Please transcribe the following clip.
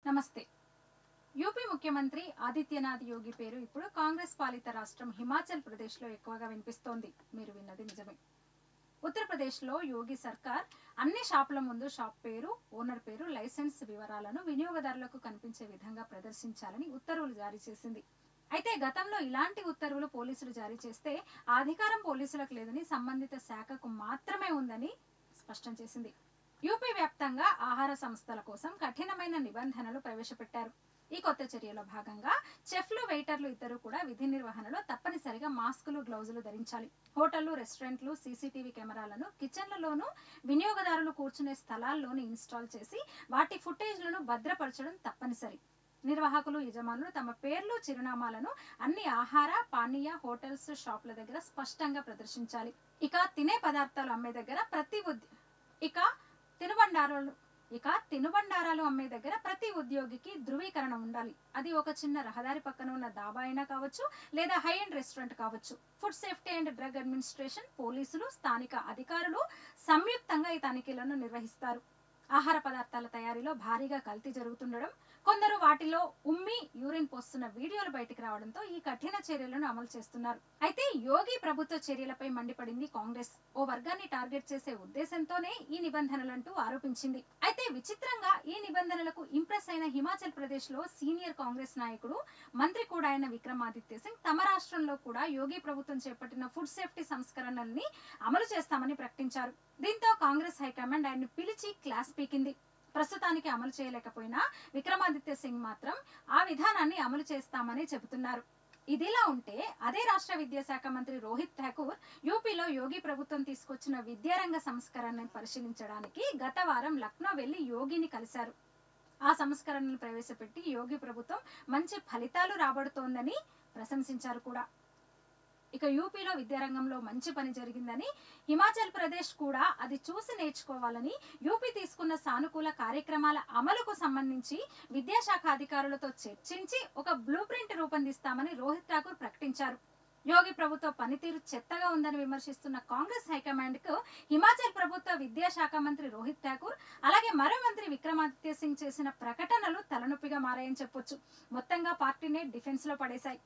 నమస్తే. యూపీ ముఖ్యమంత్రి ఆదిత్యనాథ్ యోగి పేరు ఇప్పుడు కాంగ్రెస్ పాలిత రాష్ట్రం హిమాచల్ ప్రదేశ్లో ఎక్కువగా వినిపిస్తోంది. మీరు విన్నది నిజమే. ఉత్తరప్రదేశ్లో యోగి సర్కార్ అన్ని షాపుల ముందు షాప్ పేరు, ఓనర్ పేరు, లైసెన్స్ వివరాలను వినియోగదారులకు కనిపించే విధంగా ప్రదర్శించాలని ఉత్తర్వులు జారీ చేసింది. అయితే గతంలో ఇలాంటి ఉత్తర్వులు పోలీసులు జారీ చేస్తే ఆ అధికారం పోలీసులకు లేదని, సంబంధిత శాఖకు మాత్రమే ఉందని స్పష్టం చేసింది. యూపీ వ్యాప్తంగా ఆహార సంస్థల కోసం కఠినమైన నిబంధనలు ప్రవేశపెట్టారు. ఈ కొత్త చర్యలో భాగంగా చెఫ్లు, వెయిటర్లు ఇద్దరు కూడా విధి నిర్వహణలో తప్పనిసరిగా మాస్కులు, గ్లౌజులు ధరించాలి. హోటళ్లు, రెస్టారెంట్లు సీసీటీవీ కెమెరాలను కిచెన్లలోనూ, వినియోగదారులు కూర్చునే స్థలాల్లోనూ ఇన్స్టాల్ చేసి వాటి ఫుటేజ్లను భద్రపరచడం తప్పనిసరి. నిర్వాహకులు, యజమానులు తమ పేర్లు, చిరునామాలను అన్ని ఆహార, పానీయ, హోటల్స్, షాపుల దగ్గర స్పష్టంగా ప్రదర్శించాలి. ఇక తినే పదార్థాలు అమ్మే దగ్గర తినుబండారాలు అమ్మే దగ్గర ప్రతి ఉద్యోగికి ధృవీకరణ ఉండాలి. అది ఒక చిన్న రహదారి పక్కన ఉన్న దాబా అయినా కావచ్చు, లేదా హై ఎండ్ రెస్టారెంట్ కావచ్చు. Food safety and drug administration, పోలీసులు, స్థానిక అధికారులు సంయుక్తంగా ఈ తనిఖీలను నిర్వహిస్తారు. ఆహార పదార్థాల తయారీలో భారీగా కల్తీ జరుగుతుండడం, కొందరు వాటిలో ఉమ్మి, యూరిన్ పోస్తున్న వీడియోలు బయటికి రావడంతో ఈ కఠిన చర్యలను అమలు చేస్తున్నారు. అయితే యోగి ప్రభుత్వ చర్యలపై మండిపడింది కాంగ్రెస్. ఓ వర్గాన్ని టార్గెట్ చేసే ఉద్దేశంతోనే ఈ నిబంధనలంటూ ఆరోపించింది. అయితే విచిత్రంగా ఈ నిబంధనలకు ఇంప్రెస్ అయిన హిమాచల్ ప్రదేశ్ లో సీనియర్ కాంగ్రెస్ నాయకుడు, మంత్రి కూడా అయిన విక్రమాదిత్య సింగ్ తమ రాష్ట్రంలో కూడా యోగి ప్రభుత్వం చేపట్టిన ఫుడ్ సేఫ్టీ సంస్కరణల్ని అమలు చేస్తామని ప్రకటించారు. దీంతో కాంగ్రెస్ హైకమాండ్ ఆయన్ని పిలిచి క్లాస్ పీకింది. ప్రస్తుతానికి అమలు చేయలేకపోయినా విక్రమాదిత్య సింగ్ మాత్రం ఆ విధానాన్ని అమలు చేస్తామని చెబుతున్నారు. ఇదిలా ఉంటే అదే రాష్ట్ర విద్యాశాఖ మంత్రి రోహిత్ ఠాకూర్ యూపీలో యోగి ప్రభుత్వం తీసుకొచ్చిన విద్యారంగ సంస్కరణను పరిశీలించడానికి గత వారం లక్నో వెళ్లి యోగిని కలిశారు. ఆ సంస్కరణలు ప్రవేశపెట్టి యోగి ప్రభుత్వం మంచి ఫలితాలు రాబడుతోందని ప్రశంసించారు కూడా. ఇక యూపీలో విద్యారంగంలో మంచి పని జరిగిందని, హిమాచల్ ప్రదేశ్ కూడా అది చూసి నేర్చుకోవాలని, యూపీ తీసుకున్న సానుకూల కార్యక్రమాల అమలుకు సంబంధించి విద్యాశాఖ అధికారులతో చర్చించి ఒక బ్లూ ప్రింట్ రూపొందిస్తామని రోహిత్ ఠాకూర్ ప్రకటించారు. యోగి ప్రభుత్వ పనితీరు చెత్తగా ఉందని విమర్శిస్తున్న కాంగ్రెస్ హైకమాండ్ కు హిమాచల్ ప్రభుత్వ విద్యాశాఖ మంత్రి రోహిత్ ఠాకూర్, అలాగే మరో మంత్రి విక్రమాదిత్య సింగ్ చేసిన ప్రకటనలు తలనొప్పిగా మారాయని చెప్పొచ్చు. మొత్తంగా పార్టీనే డిఫెన్స్ లో పడేశాయి.